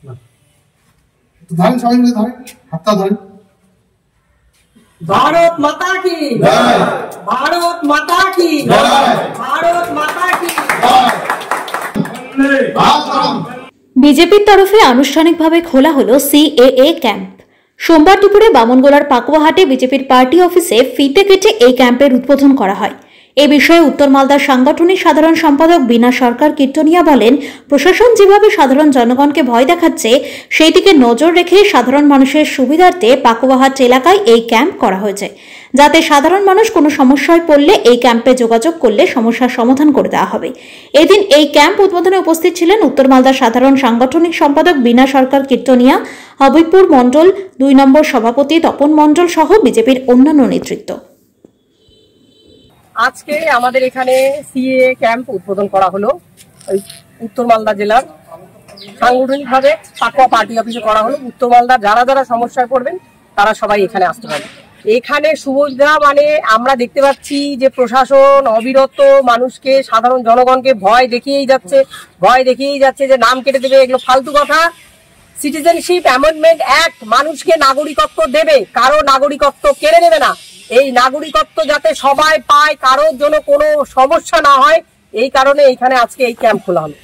तो धरें सबाई मिले धरें हाथটা ধরেন। भारत माता की जय, भारत माता की जय, भारत माता की जय। বিজেপির তরফে আনুষ্ঠানিকভাবে খোলা হলো সিএএ ক্যাম্প। সোমবার দুপুরে বামনগোলার পাকুয়াহাটে বিজেপির পার্টি অফিসে ফিতে কেটে এই ক্যাম্পের উদ্বোধন করা হয়। এ বিষয়ে উত্তর মালদার সাংগঠনিক সাধারণ সম্পাদক বীণা সরকার কীর্তনিয়া বলেন, প্রশাসন যেভাবে সাধারণ জনগণকে ভয় দেখাচ্ছে সেই দিকে নজর রেখে সাধারণ মানুষের সুবিধার্থে পাকুয়াহাট এলাকায় এই ক্যাম্প করা হয়েছে, যাতে সাধারণ মানুষ কোনো সমস্যায় পড়লে এই ক্যাম্পে যোগাযোগ করলে সমস্যার সমাধান করে দেওয়া হবে। এদিন এই ক্যাম্প উদ্বোধনে উপস্থিত ছিলেন উত্তর মালদার সাধারণ সাংগঠনিক সম্পাদক বীণা সরকার কীর্তনিয়া, হবিবপুর মণ্ডল 2 নম্বর সভাপতি তপন মণ্ডল সহ বিজেপির অন্যান্য নেতৃত্ব। আজকে আমাদের এখানে সিএএ ক্যাম্প উদ্বোধন করা হলো উত্তর মালদা জেলার সাংগঠনিকভাবে পাকুয়া পার্টি অফিসে করা হলো। উত্তর মালদার যারা যারা সমস্যায় পড়বেন তারা সবাই এখানে আসতে পারে। এখানে সুবিধা মানে আমরা দেখতে পাচ্ছি যে প্রশাসন অবিরত মানুষকে, সাধারণ জনগণকে ভয় দেখিয়েই যাচ্ছে যে নাম কেটে দেবে, এগুলো ফালতু কথা। সিটিজেনশিপ অ্যামেন্ডমেন্ট অ্যাক্ট মানুষকে নাগরিকত্ব দেবে, কারো নাগরিকত্ব কেড়ে নেবে না। এই নাগরিকত্ব যাতে সবাই পায়, কারোর জন্য কোনো সমস্যা না হয়, এই কারণে এইখানে আজকে এই ক্যাম্প খোলা হলো।